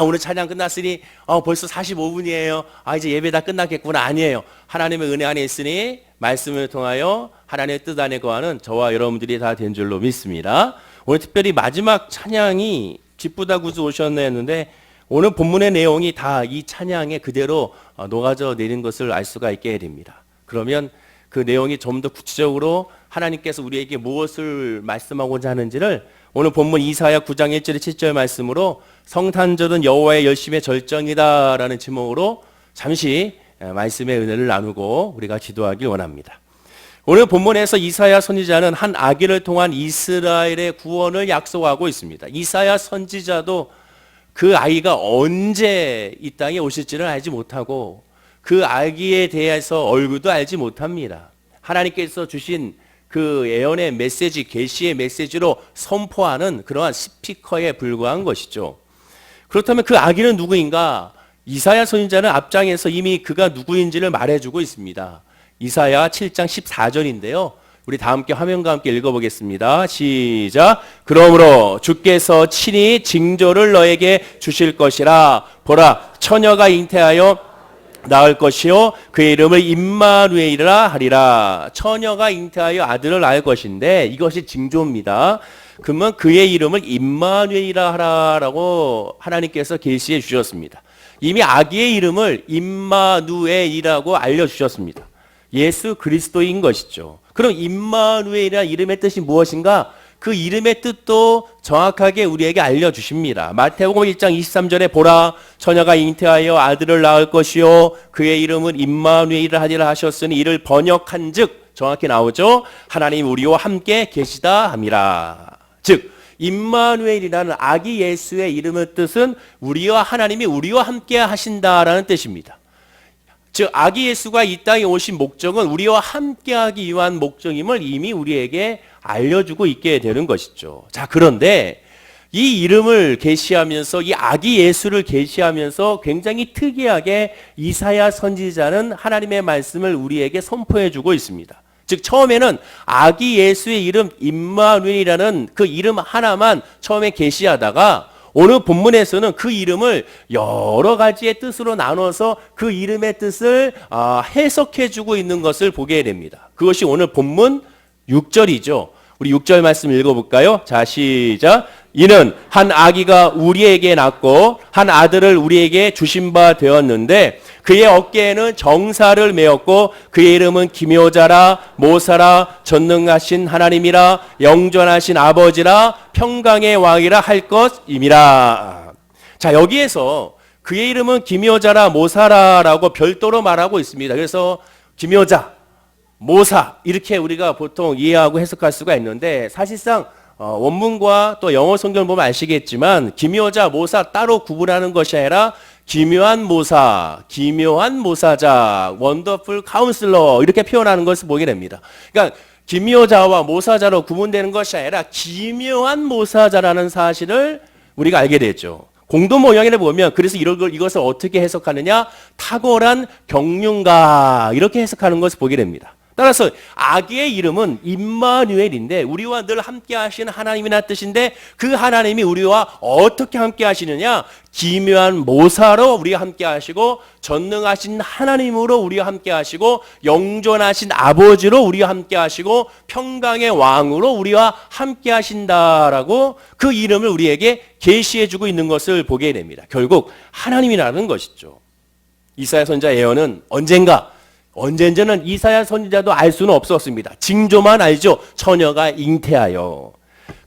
오늘 찬양 끝났으니 벌써 45분이에요. 이제 예배 다 끝났겠구나. 아니에요. 하나님의 은혜 안에 있으니 말씀을 통하여 하나님의 뜻 안에 거하는 저와 여러분들이 다 된 줄로 믿습니다. 오늘 특별히 마지막 찬양이 기쁘다 구주 오셨네 했는데 오늘 본문의 내용이 다 이 찬양에 그대로 녹아져 내린 것을 알 수가 있게 됩니다. 그러면 그 내용이 좀 더 구체적으로 하나님께서 우리에게 무엇을 말씀하고자 하는지를 오늘 본문 이사야 9장 1절 7절 말씀으로 성탄절은 여호와의 열심의 절정이다라는 제목으로 잠시 말씀의 은혜를 나누고 우리가 기도하길 원합니다. 오늘 본문에서 이사야 선지자는 한 아기를 통한 이스라엘의 구원을 약속하고 있습니다. 이사야 선지자도 그 아이가 언제 이 땅에 오실지를 알지 못하고 그 아기에 대해서 얼굴도 알지 못합니다. 하나님께서 주신 그 예언의 메시지, 계시의 메시지로 선포하는 그러한 스피커에 불과한 것이죠. 그렇다면 그 아기는 누구인가? 이사야 선지자는 앞장에서 이미 그가 누구인지를 말해주고 있습니다. 이사야 7장 14절인데요. 우리 다 함께 화면과 함께 읽어보겠습니다. 시작. 그러므로 주께서 친히 징조를 너에게 주실 것이라. 보라, 처녀가 잉태하여 낳을 것이요 그의 이름을 임마누엘이라 하리라. 처녀가 잉태하여 아들을 낳을 것인데 이것이 징조입니다. 그러면 그의 이름을 임마누엘이라 하라라고 하나님께서 계시해 주셨습니다. 이미 아기의 이름을 임마누엘이라고 알려주셨습니다. 예수 그리스도인 것이죠. 그럼 임마누엘이라는 이름의 뜻이 무엇인가? 그 이름의 뜻도 정확하게 우리에게 알려주십니다. 마태복음 1장 23절에 보라, 처녀가 잉태하여 아들을 낳을 것이요 그의 이름은 임마누엘이라 하리라 하셨으니 이를 번역한 즉 정확히 나오죠. 하나님 우리와 함께 계시다 함이라. 즉 임마누엘이라는 아기 예수의 이름의 뜻은 우리와 하나님이 우리와 함께 하신다라는 뜻입니다. 즉 아기 예수가 이 땅에 오신 목적은 우리와 함께하기 위한 목적임을 이미 우리에게 알려주고 있게 되는 것이죠. 자, 그런데 이 이름을 계시하면서 이 아기 예수를 계시하면서 굉장히 특이하게 이사야 선지자는 하나님의 말씀을 우리에게 선포해주고 있습니다. 즉 처음에는 아기 예수의 이름 임마누엘이라는 그 이름 하나만 처음에 계시하다가 오늘 본문에서는 그 이름을 여러 가지의 뜻으로 나눠서 그 이름의 뜻을 해석해주고 있는 것을 보게 됩니다. 그것이 오늘 본문 6절이죠. 우리 6절 말씀 읽어볼까요? 자, 시작. 이는 한 아기가 우리에게 낳고 한 아들을 우리에게 주신 바 되었는데 그의 어깨에는 정사를 메었고 그의 이름은 기묘자라 모사라 전능하신 하나님이라 영존하신 아버지라 평강의 왕이라 할 것임이라. 자, 여기에서 그의 이름은 기묘자라 모사라라고 별도로 말하고 있습니다. 그래서 기묘자, 모사 이렇게 우리가 보통 이해하고 해석할 수가 있는데 사실상 원문과 또 영어 성경을 보면 아시겠지만 기묘자, 모사 따로 구분하는 것이 아니라 기묘한 모사, 기묘한 모사자, 원더풀 카운슬러 이렇게 표현하는 것을 보게 됩니다. 그러니까 기묘자와 모사자로 구분되는 것이 아니라 기묘한 모사자라는 사실을 우리가 알게 되죠. 공동 번역에 보면 그래서 이것을 어떻게 해석하느냐? 탁월한 경륜가 이렇게 해석하는 것을 보게 됩니다. 따라서 아기의 이름은 임마누엘인데 우리와 늘 함께 하시는 하나님이란 뜻인데 그 하나님이 우리와 어떻게 함께 하시느냐? 기묘한 모사로 우리와 함께 하시고 전능하신 하나님으로 우리와 함께 하시고 영존하신 아버지로 우리와 함께 하시고 평강의 왕으로 우리와 함께 하신다라고 그 이름을 우리에게 계시해 주고 있는 것을 보게 됩니다. 결국 하나님이라는 것이죠. 이사야 선지자 예언은 언젠가는 이사야 선지자도 알 수는 없었습니다. 징조만 알죠. 처녀가 잉태하여.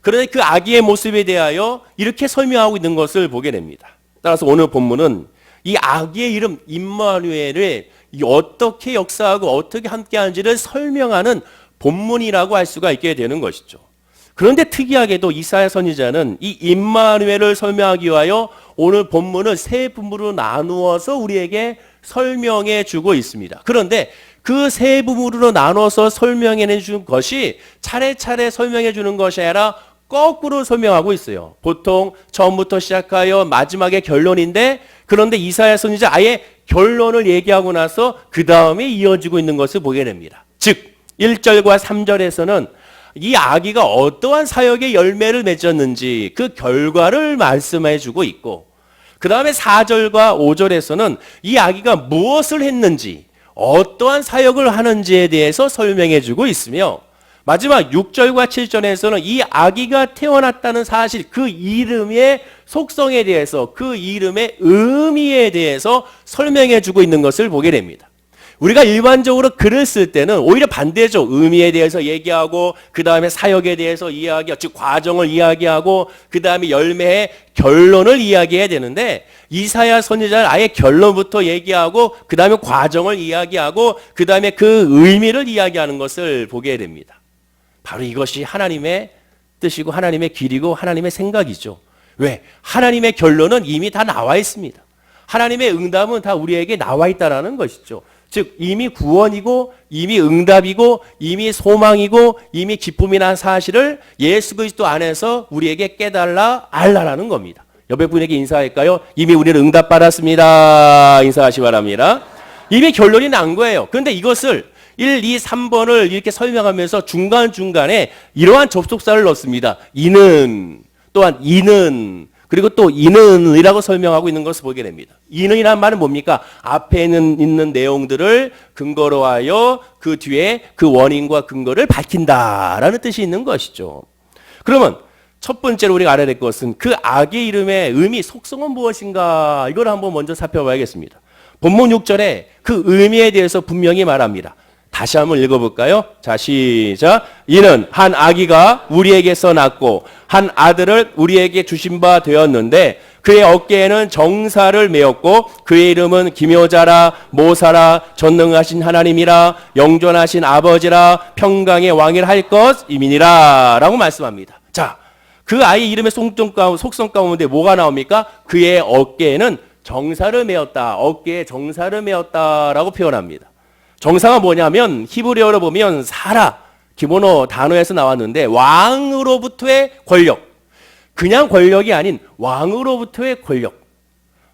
그런데 그 아기의 모습에 대하여 이렇게 설명하고 있는 것을 보게 됩니다. 따라서 오늘 본문은 이 아기의 이름 임마누엘을 어떻게 역사하고 어떻게 함께하는지를 설명하는 본문이라고 할 수가 있게 되는 것이죠. 그런데 특이하게도 이사야 선지자는 이 임마누엘을 설명하기 위하여 오늘 본문을 세 부분으로 나누어서 우리에게 설명해 주고 있습니다. 그런데 그 세 부분으로 나눠서 설명해 준 것이 차례차례 설명해 주는 것이 아니라 거꾸로 설명하고 있어요. 보통 처음부터 시작하여 마지막에 결론인데 그런데 이사야 선지자 아예 결론을 얘기하고 나서 그 다음에 이어지고 있는 것을 보게 됩니다. 즉 1절과 3절에서는 이 아기가 어떠한 사역의 열매를 맺었는지 그 결과를 말씀해 주고 있고 그 다음에 4절과 5절에서는 이 아기가 무엇을 했는지, 어떠한 사역을 하는지에 대해서 설명해 주고 있으며, 마지막 6절과 7절에서는 이 아기가 태어났다는 사실, 그 이름의 속성에 대해서, 그 이름의 의미에 대해서 설명해 주고 있는 것을 보게 됩니다. 우리가 일반적으로 글을 쓸 때는 오히려 반대죠. 의미에 대해서 얘기하고, 그 다음에 사역에 대해서 이야기하고, 즉 과정을 이야기하고, 그 다음에 열매의 결론을 이야기해야 되는데, 이사야 선지자는 아예 결론부터 얘기하고, 그 다음에 과정을 이야기하고, 그 다음에 그 의미를 이야기하는 것을 보게 됩니다. 바로 이것이 하나님의 뜻이고 하나님의 길이고 하나님의 생각이죠. 왜? 하나님의 결론은 이미 다 나와 있습니다. 하나님의 응답은 다 우리에게 나와 있다는 것이죠. 즉 이미 구원이고 이미 응답이고 이미 소망이고 이미 기쁨이라는 사실을 예수 그리스도 안에서 우리에게 깨달라 알라라는 겁니다. 옆에 분에게 인사할까요? 이미 우리는 응답받았습니다. 인사하시 바랍니다. 이미 결론이 난 거예요. 그런데 이것을 1, 2, 3번을 이렇게 설명하면서 중간중간에 이러한 접속사를 넣습니다. 이는, 또한 이는, 그리고 또 이는이라고 설명하고 있는 것을 보게 됩니다. 이는이란 말은 뭡니까? 앞에 있는 내용들을 근거로 하여 그 뒤에 그 원인과 근거를 밝힌다라는 뜻이 있는 것이죠. 그러면 첫 번째로 우리가 알아야 될 것은 그 아기의 이름의 의미, 속성은 무엇인가? 이걸 한번 먼저 살펴봐야겠습니다. 본문 6절에 그 의미에 대해서 분명히 말합니다. 다시 한번 읽어볼까요? 자, 시작. 이는 한 아기가 우리에게서 낳고 한 아들을 우리에게 주신 바 되었는데 그의 어깨에는 정사를 메었고 그의 이름은 기묘자라 모사라 전능하신 하나님이라 영존하신 아버지라 평강의 왕이라 할 것이니라 라고 말씀합니다. 자, 그 아이 이름의 속성 가운데 뭐가 나옵니까? 그의 어깨에는 정사를 메었다. 어깨에 정사를 메었다라고 표현합니다. 정사가 뭐냐면 히브리어로 보면 사라, 기본어 단어에서 나왔는데 왕으로부터의 권력, 그냥 권력이 아닌 왕으로부터의 권력,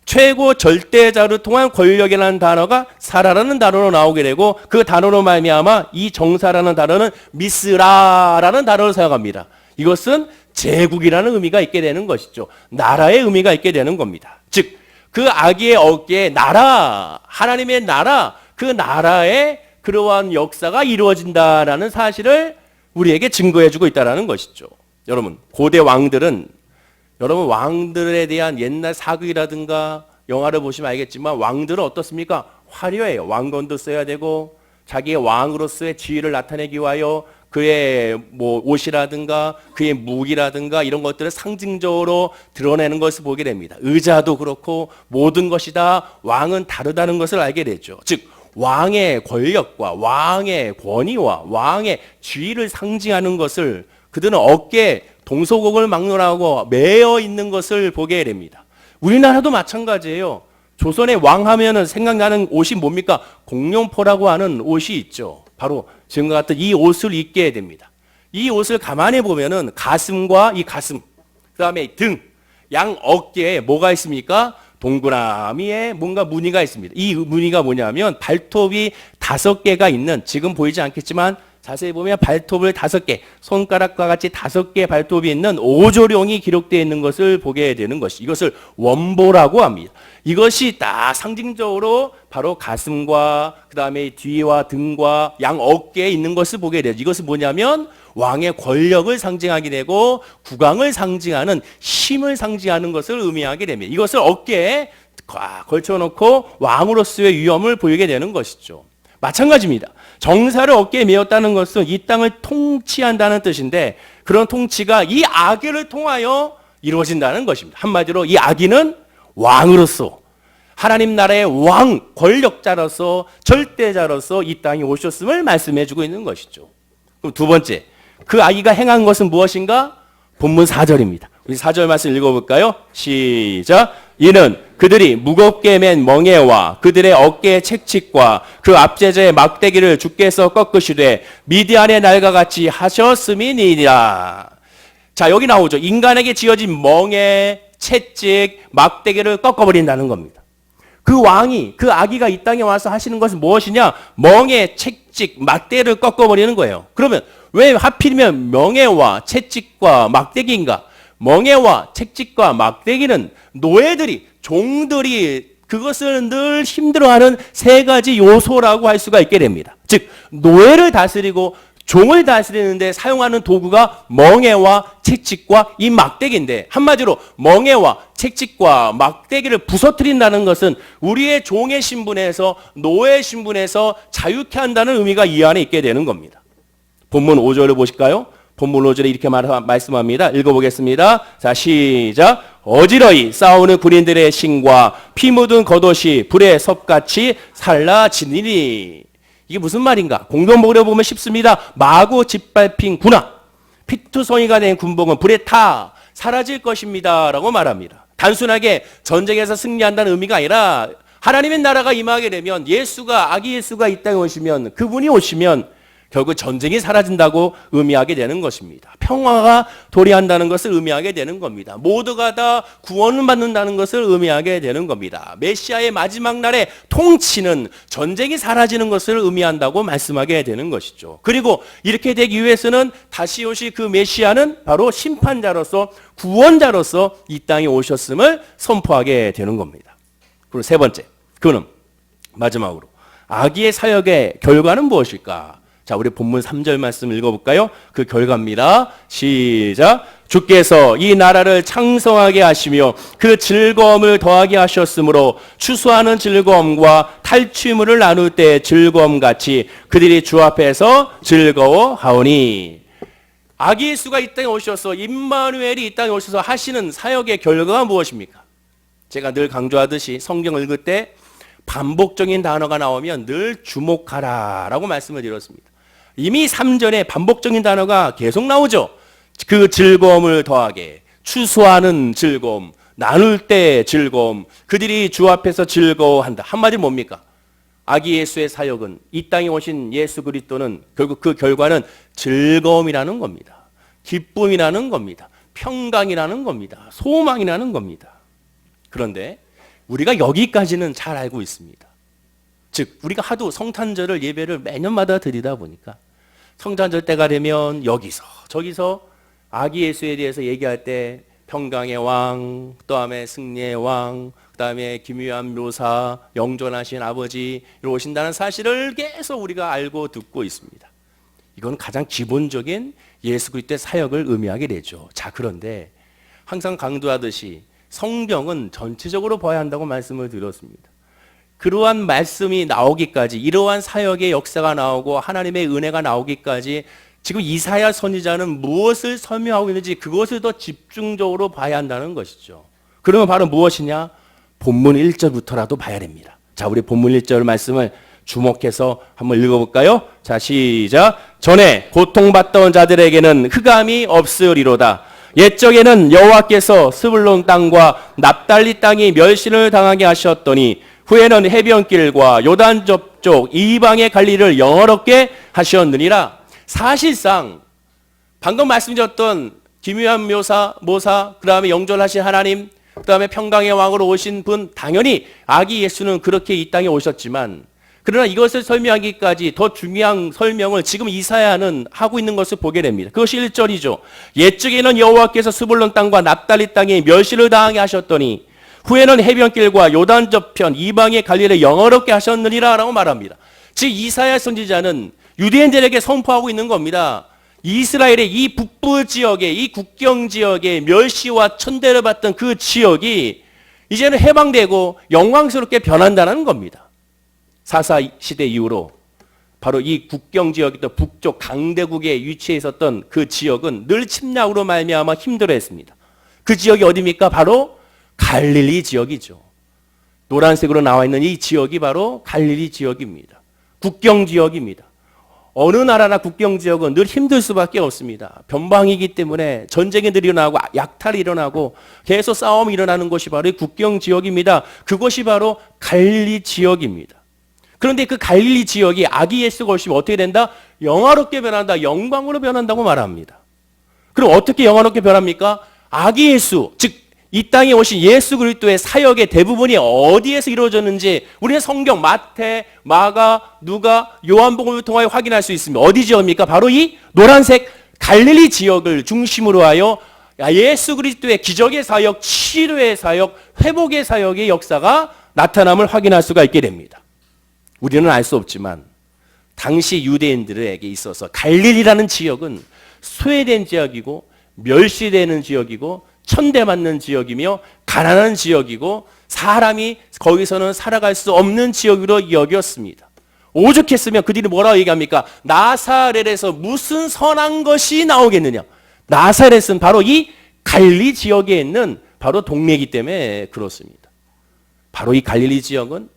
최고 절대자를 통한 권력이라는 단어가 사라라는 단어로 나오게 되고 그 단어로 말미암아 이 정사라는 단어는 미스라라는 단어를 사용합니다. 이것은 제국이라는 의미가 있게 되는 것이죠. 나라의 의미가 있게 되는 겁니다. 즉 그 아기의 어깨에 나라, 하나님의 나라, 그 나라의 그러한 역사가 이루어진다라는 사실을 우리에게 증거해주고 있다는 것이죠. 여러분, 고대 왕들은 여러분 왕들에 대한 옛날 사극이라든가 영화를 보시면 알겠지만 왕들은 어떻습니까? 화려해요. 왕건도 써야 되고 자기의 왕으로서의 지위를 나타내기 위하여 그의 뭐 옷이라든가 그의 무기라든가 이런 것들을 상징적으로 드러내는 것을 보게 됩니다. 의자도 그렇고 모든 것이 다 왕은 다르다는 것을 알게 되죠. 즉 왕의 권력과 왕의 권위와 왕의 지위를 상징하는 것을 그들은 어깨에 동서곡을 막론하고 매어 있는 것을 보게 됩니다. 우리나라도 마찬가지예요. 조선의 왕 하면은 생각나는 옷이 뭡니까? 공룡포라고 하는 옷이 있죠. 바로 지금과 같은 이 옷을 입게 됩니다. 이 옷을 가만히 보면은 가슴과 이 가슴, 그 다음에 등, 양 어깨에 뭐가 있습니까? 동그라미에 뭔가 무늬가 있습니다. 이 무늬가 뭐냐면 발톱이 5개가 있는, 지금 보이지 않겠지만 자세히 보면 발톱을 5개, 손가락과 같이 5개의 발톱이 있는 오조룡이 기록되어 있는 것을 보게 되는 것이, 이것을 원보라고 합니다. 이것이 딱 상징적으로 바로 가슴과 그 다음에 뒤와 등과 양 어깨에 있는 것을 보게 돼요. 이것은 뭐냐면 왕의 권력을 상징하게 되고 국왕을 상징하는 힘을 상징하는 것을 의미하게 됩니다. 이것을 어깨에 걸쳐놓고 왕으로서의 위엄을 보이게 되는 것이죠. 마찬가지입니다. 정사를 어깨에 메었다는 것은 이 땅을 통치한다는 뜻인데 그런 통치가 이 아기를 통하여 이루어진다는 것입니다. 한마디로 이 아기는 왕으로서 하나님 나라의 왕, 권력자로서 절대자로서 이 땅에 오셨음을 말씀해주고 있는 것이죠. 그럼 두 번째, 그 아기가 행한 것은 무엇인가? 본문 4절입니다. 우리 4절 말씀 읽어볼까요? 시작. 이는 그들이 무겁게 맨 멍에와 그들의 어깨의 책칙과 그 압제자의 막대기를 주께서 꺾으시되 미디안의 날과 같이 하셨음이니라. 자, 여기 나오죠. 인간에게 지어진 멍에, 채찍, 막대기를 꺾어버린다는 겁니다. 그 왕이, 그 아기가 이 땅에 와서 하시는 것은 무엇이냐? 멍에, 채찍, 막대기를 꺾어버리는 거예요. 그러면 왜 하필이면 멍에와 채찍과 막대기인가? 멍에와 채찍과 막대기는 노예들이 종들이 그것을 늘 힘들어하는 세 가지 요소라고 할 수가 있게 됩니다. 즉 노예를 다스리고 종을 다스리는데 사용하는 도구가 멍에와 채찍과 이 막대기인데, 한마디로 멍에와 채찍과 막대기를 부서뜨린다는 것은 우리의 종의 신분에서 노예 신분에서 자유케 한다는 의미가 이 안에 있게 되는 겁니다. 본문 5절을 보실까요? 본문 5절에 이렇게 말씀합니다. 읽어보겠습니다. 자, 시작. 어지러이 싸우는 군인들의 신과 피 묻은 겉옷이 불의 섭같이 살라지니니. 이게 무슨 말인가? 공동복으로 보면 쉽습니다. 마구 짓밟힌 군화, 피투성이가 된 군복은 불에 타 사라질 것입니다 라고 말합니다. 단순하게 전쟁에서 승리한다는 의미가 아니라 하나님의 나라가 임하게 되면 아기 예수가 이 땅에 오시면, 그분이 오시면 결국 전쟁이 사라진다고 의미하게 되는 것입니다. 평화가 도래한다는 것을 의미하게 되는 겁니다. 모두가 다 구원을 받는다는 것을 의미하게 되는 겁니다. 메시아의 마지막 날에 통치는 전쟁이 사라지는 것을 의미한다고 말씀하게 되는 것이죠. 그리고 이렇게 되기 위해서는 다시 오실 그 메시아는 바로 심판자로서 구원자로서 이 땅에 오셨음을 선포하게 되는 겁니다. 그리고 세 번째, 그는 마지막으로 아기의 사역의 결과는 무엇일까? 자, 우리 본문 3절 말씀 읽어볼까요? 그 결과입니다. 시작. 주께서 이 나라를 창성하게 하시며 그 즐거움을 더하게 하셨으므로 추수하는 즐거움과 탈취물을 나눌 때 즐거움같이 그들이 주 앞에서 즐거워하오니. 아기 예수가 이 땅에 오셔서, 임마누엘이 이 땅에 오셔서 하시는 사역의 결과가 무엇입니까? 제가 늘 강조하듯이 성경 읽을 때 반복적인 단어가 나오면 늘 주목하라 라고 말씀을 드렸습니다. 이미 3절에 반복적인 단어가 계속 나오죠. 그 즐거움을 더하게, 추수하는 즐거움, 나눌 때 즐거움, 그들이 주 앞에서 즐거워한다. 한마디로 뭡니까? 아기 예수의 사역은, 이 땅에 오신 예수 그리스도는 결국 그 결과는 즐거움이라는 겁니다. 기쁨이라는 겁니다. 평강이라는 겁니다. 소망이라는 겁니다. 그런데 우리가 여기까지는 잘 알고 있습니다. 즉 우리가 하도 성탄절을 예배를 매년마다 드리다 보니까 성탄절 때가 되면 여기서 저기서 아기 예수에 대해서 얘기할 때 평강의 왕, 그다음에 승리의 왕, 그다음에 기묘한 묘사, 영존하신 아버지 오신다는 사실을 계속 우리가 알고 듣고 있습니다. 이건 가장 기본적인 예수 그리스도의 사역을 의미하게 되죠. 자, 그런데 항상 강조하듯이 성경은 전체적으로 봐야 한다고 말씀을 드렸습니다. 그러한 말씀이 나오기까지, 이러한 사역의 역사가 나오고 하나님의 은혜가 나오기까지 지금 이사야 선지자는 무엇을 설명하고 있는지 그것을 더 집중적으로 봐야 한다는 것이죠. 그러면 바로 무엇이냐? 본문 1절부터라도 봐야 됩니다. 자, 우리 본문 1절 말씀을 주목해서 한번 읽어볼까요? 자, 시작. 전에 고통받던 자들에게는 흑암이 없으리로다. 옛적에는 여호와께서 스불론 땅과 납달리 땅이 멸신을 당하게 하셨더니 후에는 해변길과 요단 접쪽 이방의 관리를 영화롭게 하셨느니라. 사실상 방금 말씀드렸던 기묘한 묘사, 모사, 그 다음에 영존하신 하나님, 그 다음에 평강의 왕으로 오신 분, 당연히 아기 예수는 그렇게 이 땅에 오셨지만, 그러나 이것을 설명하기까지 더 중요한 설명을 지금 이사야는 하고 있는 것을 보게 됩니다. 그것이 1절이죠. 옛적에는 여호와께서 스불론 땅과 납달리 땅에 멸시를 당하게 하셨더니 후에는 해변길과 요단 저편 이방의 관리를 영화롭게 하셨느니라 라고 말합니다. 즉 이사야 선지자는 유대인들에게 선포하고 있는 겁니다. 이스라엘의 이 북부 지역에, 이 국경 지역에 멸시와 천대를 받던 그 지역이 이제는 해방되고 영광스럽게 변한다는 겁니다. 사사 시대 이후로 바로 이 국경 지역이던 북쪽 강대국에 위치해 있었던 그 지역은 늘 침략으로 말미암아 힘들어했습니다. 그 지역이 어디입니까? 바로 갈릴리 지역이죠. 노란색으로 나와 있는 이 지역이 바로 갈릴리 지역입니다. 국경 지역입니다. 어느 나라나 국경 지역은 늘 힘들 수밖에 없습니다. 변방이기 때문에 전쟁이 일어나고 약탈이 일어나고 계속 싸움이 일어나는 곳이 바로 이 국경 지역입니다. 그것이 바로 갈릴리 지역입니다. 그런데 그 갈릴리 지역이 아기 예수가 오시면 어떻게 된다? 영화롭게 변한다. 영광으로 변한다고 말합니다. 그럼 어떻게 영화롭게 변합니까? 아기 예수, 즉 이 땅에 오신 예수 그리스도의 사역의 대부분이 어디에서 이루어졌는지 우리는 성경 마태, 마가, 누가, 요한복음을 통하여 확인할 수 있습니다. 어디 지역입니까? 바로 이 노란색 갈릴리 지역을 중심으로 하여 예수 그리스도의 기적의 사역, 치료의 사역, 회복의 사역의 역사가 나타남을 확인할 수가 있게 됩니다. 우리는 알 수 없지만 당시 유대인들에게 있어서 갈릴리라는 지역은 소외된 지역이고 멸시되는 지역이고 천대받는 지역이며 가난한 지역이고 사람이 거기서는 살아갈 수 없는 지역으로 여겼습니다. 오죽했으면 그들이 뭐라고 얘기합니까? 나사렛에서 무슨 선한 것이 나오겠느냐. 나사렛은 바로 이 갈릴리 지역에 있는 바로 동네이기 때문에 그렇습니다. 바로 이 갈릴리 지역은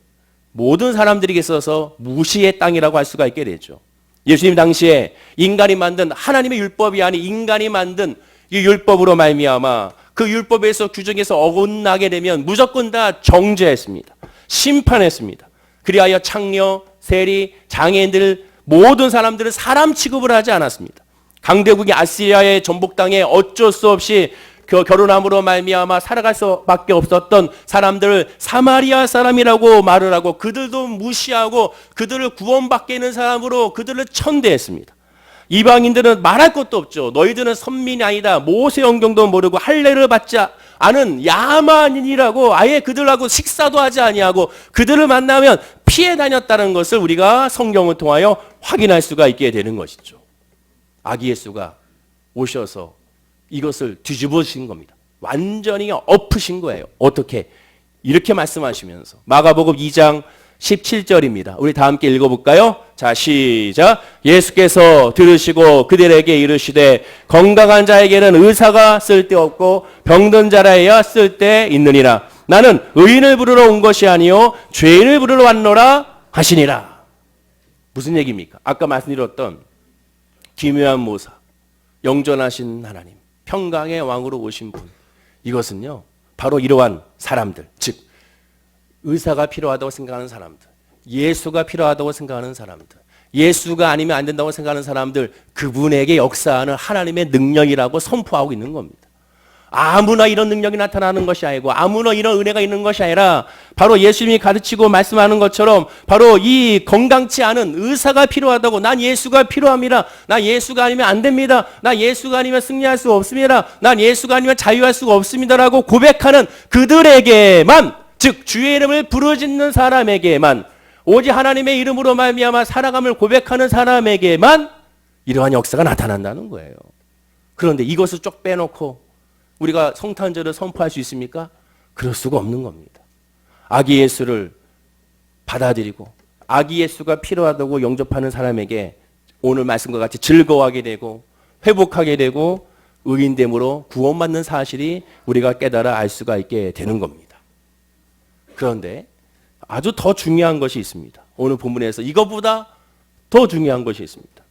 모든 사람들에게 있어서 무시의 땅이라고 할 수가 있게 되죠. 예수님 당시에 인간이 만든 하나님의 율법이 아닌 인간이 만든 이 율법으로 말미암아 그 율법에서 규정에서 어긋나게 되면 무조건 다 정죄했습니다. 심판했습니다. 그리하여 창녀, 세리, 장애인들 모든 사람들은 사람 취급을 하지 않았습니다. 강대국이 아시리아의 전복 땅에 어쩔 수 없이 결혼함으로 말미암아 살아갈 수밖에 없었던 사람들을 사마리아 사람이라고 말을 하고 그들도 무시하고 그들을 구원받게 있는 사람으로 그들을 천대했습니다. 이방인들은 말할 것도 없죠. 너희들은 선민이 아니다. 모세 영경도 모르고 할례를 받지 않은 야만인이라고 아예 그들하고 식사도 하지 아니하고 그들을 만나면 피해 다녔다는 것을 우리가 성경을 통하여 확인할 수가 있게 되는 것이죠. 아기 예수가 오셔서 이것을 뒤집으신 겁니다. 완전히 엎으신 거예요. 어떻게? 이렇게 말씀하시면서 마가복음 2장 17절입니다. 우리 다 함께 읽어볼까요? 자, 시작. 예수께서 들으시고 그들에게 이르시되 건강한 자에게는 의사가 쓸데없고 병든 자라야 쓸데있느니라. 나는 의인을 부르러 온 것이 아니요 죄인을 부르러 왔노라 하시니라. 무슨 얘기입니까? 아까 말씀드렸던 기묘한 모사, 영존하신 하나님, 평강의 왕으로 오신 분. 이것은요 바로 이러한 사람들, 즉 의사가 필요하다고 생각하는 사람들, 예수가 필요하다고 생각하는 사람들, 예수가 아니면 안 된다고 생각하는 사람들, 그분에게 역사하는 하나님의 능력이라고 선포하고 있는 겁니다. 아무나 이런 능력이 나타나는 것이 아니고 아무나 이런 은혜가 있는 것이 아니라 바로 예수님이 가르치고 말씀하는 것처럼 바로 이 건강치 않은 의사가 필요하다고, 난 예수가 필요합니다. 나 예수가 아니면 안 됩니다. 나 예수가 아니면 승리할 수 없습니다. 난 예수가 아니면 자유할 수가 없습니다라고 고백하는 그들에게만, 즉 주의 이름을 부르짖는 사람에게만, 오직 하나님의 이름으로 말미암아 살아감을 고백하는 사람에게만 이러한 역사가 나타난다는 거예요. 그런데 이것을 쭉 빼놓고 우리가 성탄절을 선포할 수 있습니까? 그럴 수가 없는 겁니다. 아기 예수를 받아들이고 아기 예수가 필요하다고 영접하는 사람에게 오늘 말씀과 같이 즐거워하게 되고 회복하게 되고 의인됨으로 구원받는 사실이 우리가 깨달아 알 수가 있게 되는 겁니다. 그런데 아주 더 중요한 것이 있습니다. 오늘 본문에서 이것보다 더 중요한 것이 있습니다.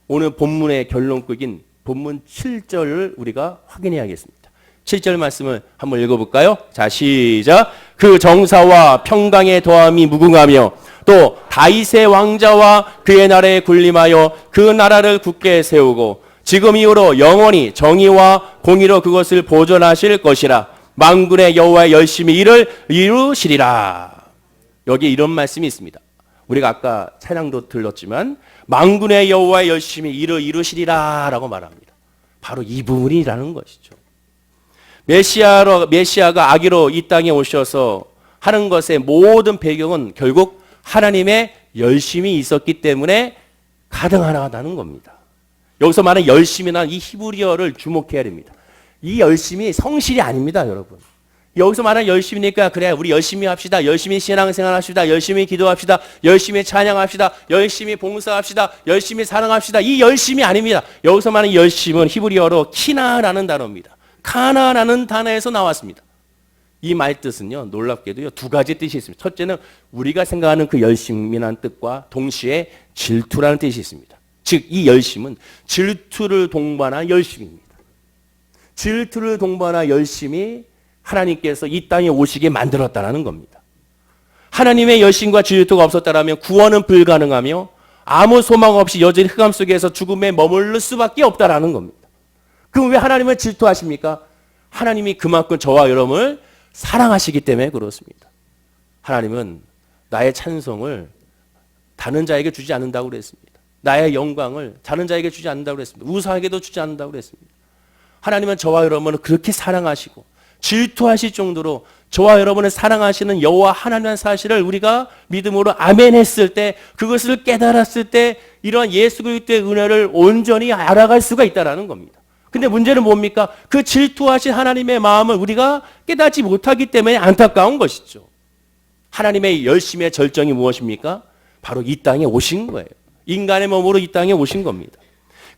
오늘 본문의 결론극인 본문 7절을 우리가 확인해야겠습니다. 7절 말씀을 한번 읽어볼까요? 자, 시작. 그 정사와 평강의 도함이 무궁하며 또 다윗의 왕자와 그의 나라에 군림하여 그 나라를 굳게 세우고 지금 이후로 영원히 정의와 공의로 그것을 보존하실 것이라. 만군의 여호와의 열심히 이를 이루시리라. 여기 이런 말씀이 있습니다. 우리가 아까 찬양도 들렸지만 만군의 여호와의 열심히 이를 이루시리라 라고 말합니다. 바로 이 부분이라는 것이죠. 메시아가 아기로 이 땅에 오셔서 하는 것의 모든 배경은 결국 하나님의 열심이 있었기 때문에 가능하다는 겁니다. 여기서 말하는 열심이란 이 히브리어를 주목해야 됩니다. 이 열심이 성실이 아닙니다, 여러분. 여기서 말하는 열심이니까 그래 우리 열심히 합시다. 열심히 신앙생활 합시다. 열심히 기도합시다. 열심히 찬양합시다. 열심히 봉사합시다. 열심히 사랑합시다. 이 열심이 아닙니다. 여기서 말하는 열심은 히브리어로 키나라는 단어입니다. 카나라는 단어에서 나왔습니다. 이 말 뜻은요 놀랍게도요 두 가지 뜻이 있습니다. 첫째는 우리가 생각하는 그 열심이라는 뜻과 동시에 질투라는 뜻이 있습니다. 즉 이 열심은 질투를 동반한 열심입니다. 질투를 동반한 열심이 하나님께서 이 땅에 오시게 만들었다는 겁니다. 하나님의 열심과 질투가 없었다면 구원은 불가능하며 아무 소망 없이 여전히 흑암 속에서 죽음에 머무를 수밖에 없다는 겁니다. 그럼 왜 하나님을 질투하십니까? 하나님이 그만큼 저와 여러분을 사랑하시기 때문에 그렇습니다. 하나님은 나의 찬송을 다른 자에게 주지 않는다고 그랬습니다. 나의 영광을 다른 자에게 주지 않는다고 그랬습니다. 우상에게도 주지 않는다고 그랬습니다. 하나님은 저와 여러분을 그렇게 사랑하시고 질투하실 정도로 저와 여러분을 사랑하시는 여호와 하나님의 사실을 우리가 믿음으로 아멘 했을 때, 그것을 깨달았을 때 이러한 예수 그리스도의 은혜를 온전히 알아갈 수가 있다는 겁니다. 근데 문제는 뭡니까? 그 질투하신 하나님의 마음을 우리가 깨닫지 못하기 때문에 안타까운 것이죠. 하나님의 열심의 절정이 무엇입니까? 바로 이 땅에 오신 거예요. 인간의 몸으로 이 땅에 오신 겁니다.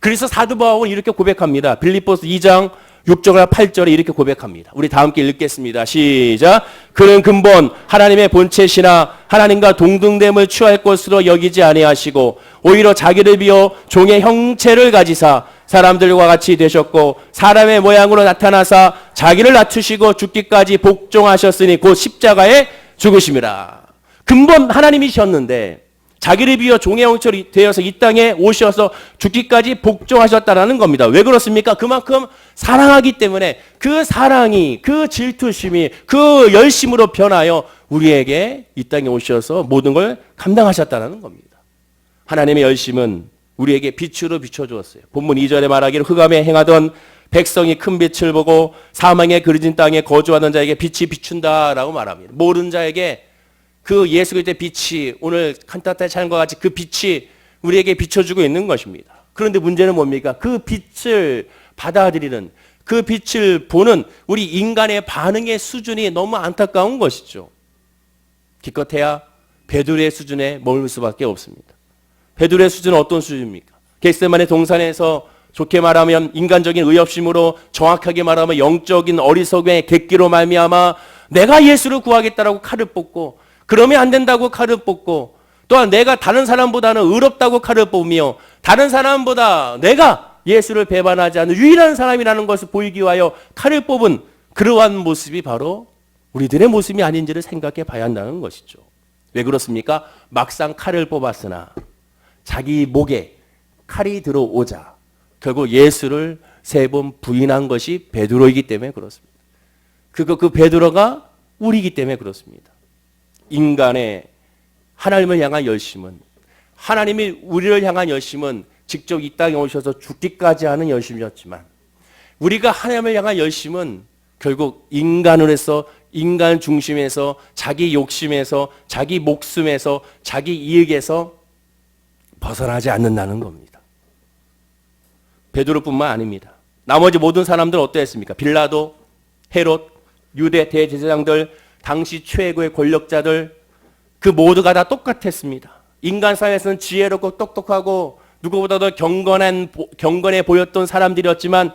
그래서 사도 바울은 이렇게 고백합니다. 빌립보서 2장 6절과 8절에 이렇게 고백합니다. 우리 다 함께 읽겠습니다. 시작. 그는 근본 하나님의 본체시나 하나님과 동등됨을 취할 것으로 여기지 아니하시고 오히려 자기를 비워 종의 형체를 가지사 사람들과 같이 되셨고 사람의 모양으로 나타나사 자기를 낮추시고 죽기까지 복종하셨으니 곧 십자가에 죽으심이라. 근본 하나님이셨는데 자기를 비워 종의 형체로 되어서 이 땅에 오셔서 죽기까지 복종하셨다라는 겁니다. 왜 그렇습니까? 그만큼 사랑하기 때문에 그 사랑이, 그 질투심이, 그 열심으로 변하여 우리에게 이 땅에 오셔서 모든 걸 감당하셨다는 겁니다. 하나님의 열심은 우리에게 빛으로 비춰주었어요. 본문 2절에 말하기를 흑암에 행하던 백성이 큰 빛을 보고 사망의 그려진 땅에 거주하는 자에게 빛이 비춘다라고 말합니다. 모르는 자에게 그 예수 그리스도의 빛이, 오늘 칸타타의 찬양과 같이 그 빛이 우리에게 비춰주고 있는 것입니다. 그런데 문제는 뭡니까? 그 빛을 받아들이는, 그 빛을 보는 우리 인간의 반응의 수준이 너무 안타까운 것이죠. 기껏해야 베드로의 수준에 머물 수밖에 없습니다. 베드로의 수준은 어떤 수준입니까? 겟세마네 동산에서 좋게 말하면 인간적인 의협심으로, 정확하게 말하면 영적인 어리석음의 객기로 말미암아 내가 예수를 구하겠다라고 칼을 뽑고, 그러면 안 된다고 칼을 뽑고, 또한 내가 다른 사람보다는 의롭다고 칼을 뽑으며 다른 사람보다 내가 예수를 배반하지 않는 유일한 사람이라는 것을 보이기 위하여 칼을 뽑은 그러한 모습이 바로 우리들의 모습이 아닌지를 생각해 봐야 한다는 것이죠. 왜 그렇습니까? 막상 칼을 뽑았으나 자기 목에 칼이 들어오자 결국 예수를 3번 부인한 것이 베드로이기 때문에 그렇습니다. 그 베드로가 우리이기 때문에 그렇습니다. 인간의 하나님을 향한 열심은, 하나님이 우리를 향한 열심은 직접 이 땅에 오셔서 죽기까지 하는 열심이었지만, 우리가 하나님을 향한 열심은 결국 인간을 해서, 인간 중심에서, 자기 욕심에서, 자기 목숨에서, 자기 이익에서 벗어나지 않는다는 겁니다. 베드로뿐만 아닙니다. 나머지 모든 사람들은 어떠했습니까? 빌라도, 헤롯, 유대 대제사장들, 당시 최고의 권력자들, 그 모두가 다 똑같았습니다. 인간 사회에서는 지혜롭고 똑똑하고 누구보다도 경건해 보였던 사람들이었지만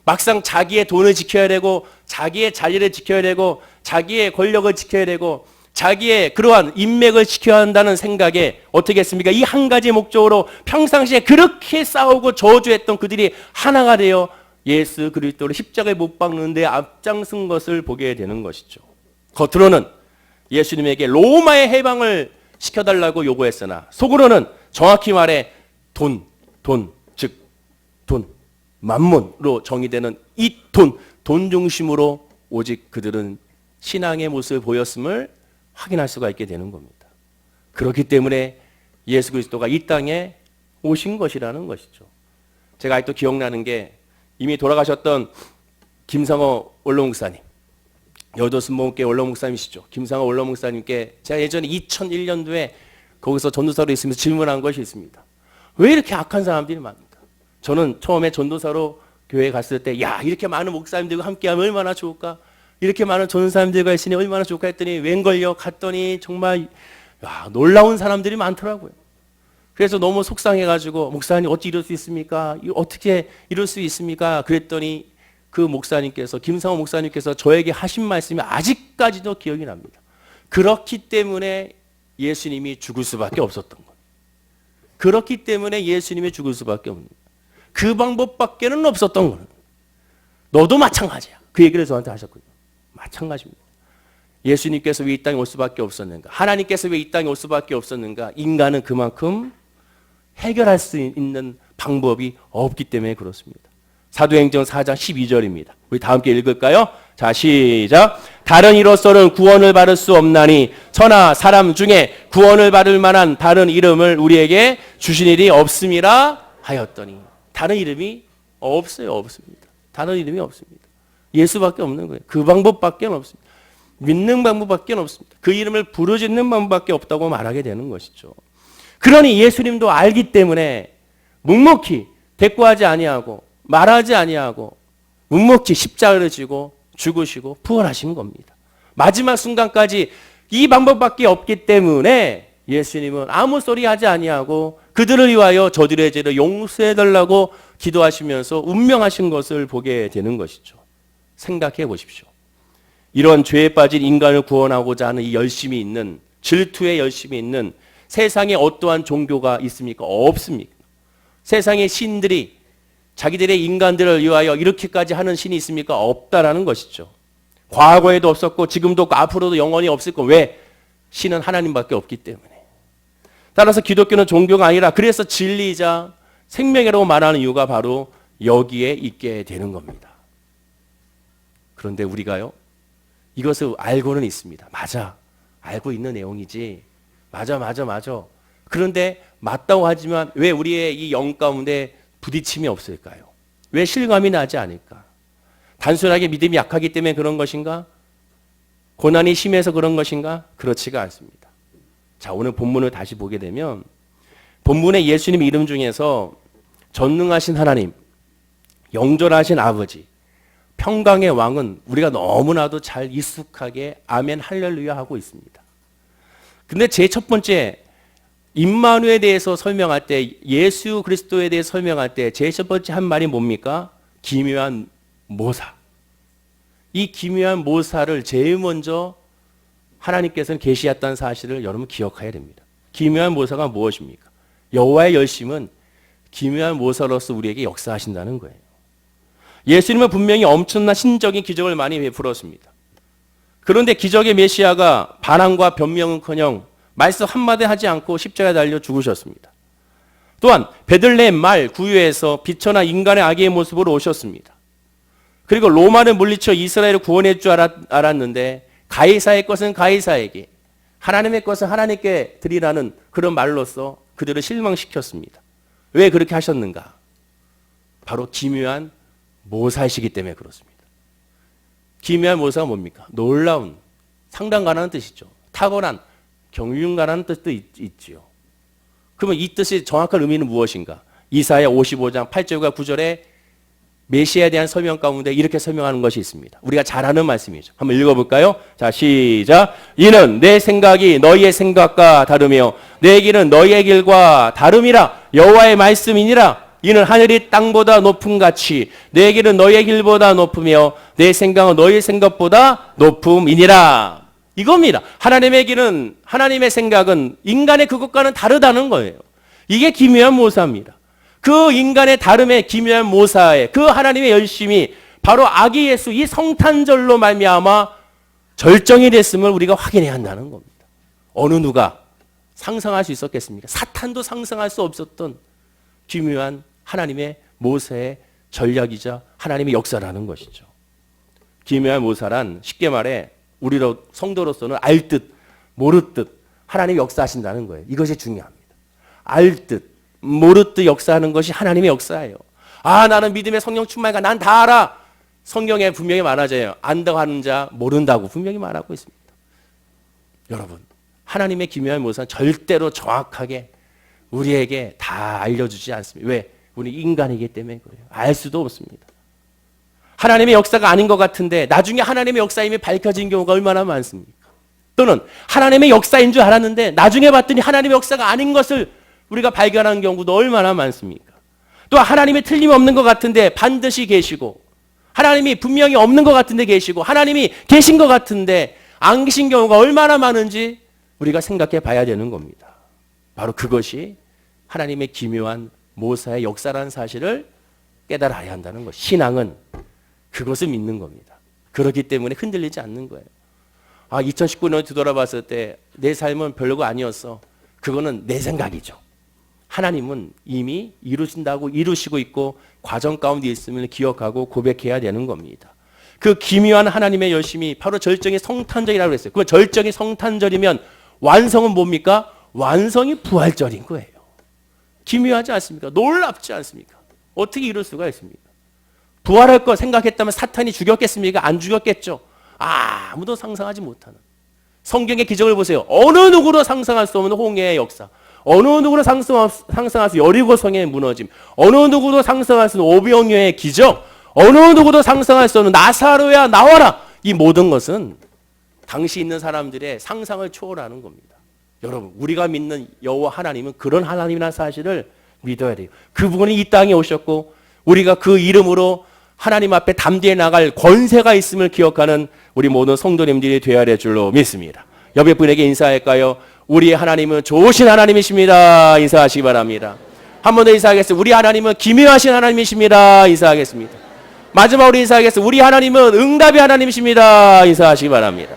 막상 자기의 돈을 지켜야 되고 자기의 자리를 지켜야 되고 자기의 권력을 지켜야 되고 자기의 그러한 인맥을 지켜야 한다는 생각에 어떻게 했습니까? 이 한 가지 목적으로 평상시에 그렇게 싸우고 저주했던 그들이 하나가 되어 예수 그리스도를 십자가에 못 박는 데 앞장선 것을 보게 되는 것이죠. 겉으로는 예수님에게 로마의 해방을 시켜달라고 요구했으나 속으로는 정확히 말해 돈, 즉 돈, 만몬으로 정의되는 이 돈 중심으로 오직 그들은 신앙의 모습을 보였음을 확인할 수가 있게 되는 겁니다. 그렇기 때문에 예수 그리스도가 이 땅에 오신 것이라는 것이죠. 제가 아직도 기억나는 게 이미 돌아가셨던 김상호 원로목사님, 여도순복음교회 원로목사님이시죠. 김상호 원로목사님께 제가 예전에 2001년도에 거기서 전도사로 있으면서 질문한 것이 있습니다. 왜 이렇게 악한 사람들이 많을까? 저는 처음에 전도사로 교회에 갔을 때 야, 이렇게 많은 목사님들과 함께하면 얼마나 좋을까? 이렇게 많은 전사님들과 있으니 얼마나 좋을까 했더니 웬걸요? 갔더니 정말 놀라운 사람들이 많더라고요. 그래서 너무 속상해가지고 목사님 어찌 이럴 수 있습니까? 어떻게 이럴 수 있습니까? 그랬더니 그 목사님께서, 김상호 목사님께서 저에게 하신 말씀이 아직까지도 기억이 납니다. 그렇기 때문에 예수님이 죽을 수밖에 없었던 거예요. 그렇기 때문에 예수님이 죽을 수밖에 없는 거예요. 그 방법밖에는 없었던 거예요. 너도 마찬가지야. 그 얘기를 저한테 하셨거든요. 마찬가지입니다. 예수님께서 왜 이 땅에 올 수밖에 없었는가? 하나님께서 왜 이 땅에 올 수밖에 없었는가? 인간은 그만큼 해결할 수 있는 방법이 없기 때문에 그렇습니다. 사도행전 4장 12절입니다. 우리 다 함께 읽을까요? 자, 시작. 다른 이로서는 구원을 받을 수 없나니 천하 사람 중에 구원을 받을 만한 다른 이름을 우리에게 주신 일이 없음이라 하였더니. 다른 이름이 없어요. 없습니다. 다른 이름이 없습니다. 예수밖에 없는 거예요. 그 방법밖에 없습니다. 믿는 방법밖에 없습니다. 그 이름을 부르짖는 방법밖에 없다고 말하게 되는 것이죠. 그러니 예수님도 알기 때문에 묵묵히 대꾸하지 아니하고 말하지 아니하고 묵묵히 십자가를 지고 죽으시고 부활하신 겁니다. 마지막 순간까지 이 방법밖에 없기 때문에 예수님은 아무 소리 하지 아니하고 그들을 위하여 저들의 죄를 용서해달라고 기도하시면서 운명하신 것을 보게 되는 것이죠. 생각해 보십시오. 이런 죄에 빠진 인간을 구원하고자 하는 이 열심이 있는, 질투에 열심이 있는 세상에 어떠한 종교가 있습니까? 없습니까? 세상의 신들이 자기들의 인간들을 위하여 이렇게까지 하는 신이 있습니까? 없다라는 것이죠. 과거에도 없었고 지금도 없고 앞으로도 영원히 없을 거. 왜? 신은 하나님밖에 없기 때문에. 따라서 기독교는 종교가 아니라 그래서 진리이자 생명이라고 말하는 이유가 바로 여기에 있게 되는 겁니다. 그런데 우리가요, 이것을 알고는 있습니다. 맞아. 알고 있는 내용이지. 맞아. 그런데 맞다고 하지만 왜 우리의 이 영 가운데 부딪힘이 없을까요? 왜 실감이 나지 않을까? 단순하게 믿음이 약하기 때문에 그런 것인가? 고난이 심해서 그런 것인가? 그렇지가 않습니다. 자, 오늘 본문을 다시 보게 되면 본문의 예수님 이름 중에서 전능하신 하나님, 영존하신 아버지, 평강의 왕은 우리가 너무나도 잘 익숙하게 아멘 할렐루야 하고 있습니다. 근데 제 첫 번째 임마누엘에 대해서 설명할 때, 예수 그리스도에 대해서 설명할 때 제 첫 번째 한 말이 뭡니까? 기묘한 모사. 이 기묘한 모사를 제일 먼저 하나님께서는 계시했다는 사실을 여러분 기억해야 됩니다. 기묘한 모사가 무엇입니까? 여호와의 열심은 기묘한 모사로서 우리에게 역사하신다는 거예요. 예수님은 분명히 엄청난 신적인 기적을 많이 베풀었습니다. 그런데 기적의 메시아가 반항과 변명은커녕 말씀 한마디 하지 않고 십자가에 달려 죽으셨습니다. 또한 베들레헴 말 구유에서 비천한 인간의 아기의 모습으로 오셨습니다. 그리고 로마를 물리쳐 이스라엘을 구원할 줄 알았는데 가이사의 것은 가이사에게, 하나님의 것은 하나님께 드리라는 그런 말로써 그들을 실망시켰습니다. 왜 그렇게 하셨는가? 바로 기묘한 모사이시기 때문에 그렇습니다. 기묘한 모사가 뭡니까? 놀라운, 상당가라는 뜻이죠. 탁월한, 경륜가라는 뜻도 있지요. 그러면 이 뜻의 정확한 의미는 무엇인가? 이사야 55장 8절과 9절에 메시아에 대한 설명 가운데 이렇게 설명하는 것이 있습니다. 우리가 잘 아는 말씀이죠. 한번 읽어볼까요? 자, 시작. 이는 내 생각이 너희의 생각과 다르며 내 길은 너희의 길과 다름이라. 여호와의 말씀이니라. 이는 하늘이 땅보다 높음 같이 내 길은 너희의 길보다 높으며 내 생각은 너희의 생각보다 높음이니라. 이겁니다. 하나님의 길은, 하나님의 생각은 인간의 그것과는 다르다는 거예요. 이게 기묘한 모사입니다. 그 인간의 다름의 기묘한 모사에 그 하나님의 열심이 바로 아기 예수 이 성탄절로 말미암아 절정이 됐음을 우리가 확인해야 한다는 겁니다. 어느 누가 상상할 수 있었겠습니까? 사탄도 상상할 수 없었던 기묘한 하나님의 모세의 전략이자 하나님의 역사라는 것이죠. 기묘한 모사란 쉽게 말해 우리로 성도로서는 알 듯 모를 듯 하나님이 역사하신다는 거예요. 이것이 중요합니다. 알 듯 모를 듯 역사하는 것이 하나님의 역사예요. 아, 나는 믿음의 성령 충만이니까 난 다 알아. 성경에 분명히 말하자요. 안다고 하는 자 모른다고 분명히 말하고 있습니다. 여러분, 하나님의 기묘한 모사는 절대로 정확하게 우리에게 다 알려주지 않습니다. 왜? 우리 인간이기 때문에 그래요. 알 수도 없습니다. 하나님의 역사가 아닌 것 같은데 나중에 하나님의 역사임이 밝혀진 경우가 얼마나 많습니까? 또는 하나님의 역사인 줄 알았는데 나중에 봤더니 하나님의 역사가 아닌 것을 우리가 발견하는 경우도 얼마나 많습니까? 또 하나님이 틀림없는 것 같은데 반드시 계시고, 하나님이 분명히 없는 것 같은데 계시고, 하나님이 계신 것 같은데 안 계신 경우가 얼마나 많은지 우리가 생각해 봐야 되는 겁니다. 바로 그것이 하나님의 기묘한 모사의 역사라는 사실을 깨달아야 한다는 것. 신앙은 그것을 믿는 겁니다. 그렇기 때문에 흔들리지 않는 거예요. 아, 2019년을 뒤돌아봤을 때 내 삶은 별거 아니었어. 그거는 내 생각이죠. 하나님은 이미 이루시고 있고 과정 가운데 있음을 기억하고 고백해야 되는 겁니다. 그 기묘한 하나님의 열심이 바로 절정의 성탄절이라고 했어요. 그 절정의 성탄절이면 완성은 뭡니까? 완성이 부활절인 거예요. 기묘하지 않습니까? 놀랍지 않습니까? 어떻게 이럴 수가 있습니까? 부활할 거 생각했다면 사탄이 죽였겠습니까? 안 죽였겠죠. 아무도 상상하지 못하는 성경의 기적을 보세요. 어느 누구도 상상할 수 없는 홍해의 역사, 어느 누구도 상상할 수 여리고 성의 무너짐, 어느 누구도 상상할 수 없는 오병이어의 기적, 어느 누구도 상상할 수 없는 나사로야 나와라. 이 모든 것은 당시 있는 사람들의 상상을 초월하는 겁니다. 여러분, 우리가 믿는 여호와 하나님은 그런 하나님이라는 사실을 믿어야 돼요. 그분이 이 땅에 오셨고 우리가 그 이름으로 하나님 앞에 담대히 나갈 권세가 있음을 기억하는 우리 모든 성도님들이 되어야 될 줄로 믿습니다. 옆에 분에게 인사할까요? 우리의 하나님은 좋으신 하나님이십니다. 인사하시기 바랍니다. 한 번 더 인사하겠습니다. 우리 하나님은 기묘하신 하나님이십니다. 인사하겠습니다. 마지막으로 인사하겠습니다. 우리 하나님은 응답의 하나님이십니다. 인사하시기 바랍니다.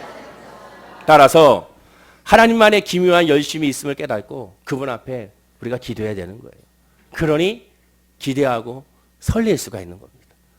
따라서 하나님만의 기묘한 열심이 있음을 깨닫고 그분 앞에 우리가 기도해야 되는 거예요. 그러니 기대하고 설렐 수가 있는 겁니다.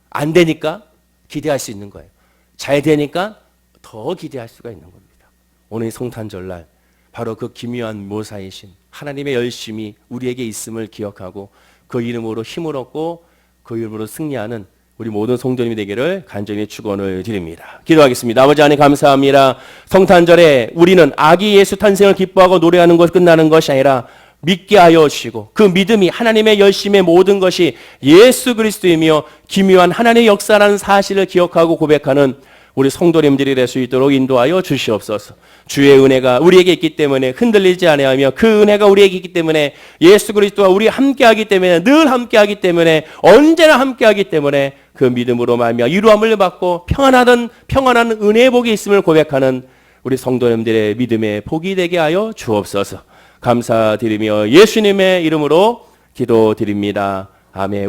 안 되니까 기대할 수 있는 거예요. 잘 되니까 더 기대할 수가 있는 겁니다. 오늘 성탄절날 바로 그 기묘한 모사이신 하나님의 열심이 우리에게 있음을 기억하고 그 이름으로 힘을 얻고 그 이름으로 승리하는 우리 모든 성도님이 되기를 간절히 축원을 드립니다. 기도하겠습니다. 아버지 하나님 감사합니다. 성탄절에 우리는 아기 예수 탄생을 기뻐하고 노래하는 것 끝나는 것이 아니라 믿게 하여 주시고 그 믿음이 하나님의 열심의 모든 것이 예수 그리스도이며 기묘한 하나님의 역사라는 사실을 기억하고 고백하는 우리 성도님들이 될 수 있도록 인도하여 주시옵소서. 주의 은혜가 우리에게 있기 때문에 흔들리지 아니하며 그 은혜가 우리에게 있기 때문에 예수 그리스도와 우리 함께하기 때문에 늘 함께하기 때문에 언제나 함께하기 때문에 그 믿음으로 말미암아 이루함을 받고 평안한 은혜의 복이 있음을 고백하는 우리 성도님들의 믿음의 복이 되게 하여 주옵소서. 감사드리며 예수님의 이름으로 기도드립니다. 아멘.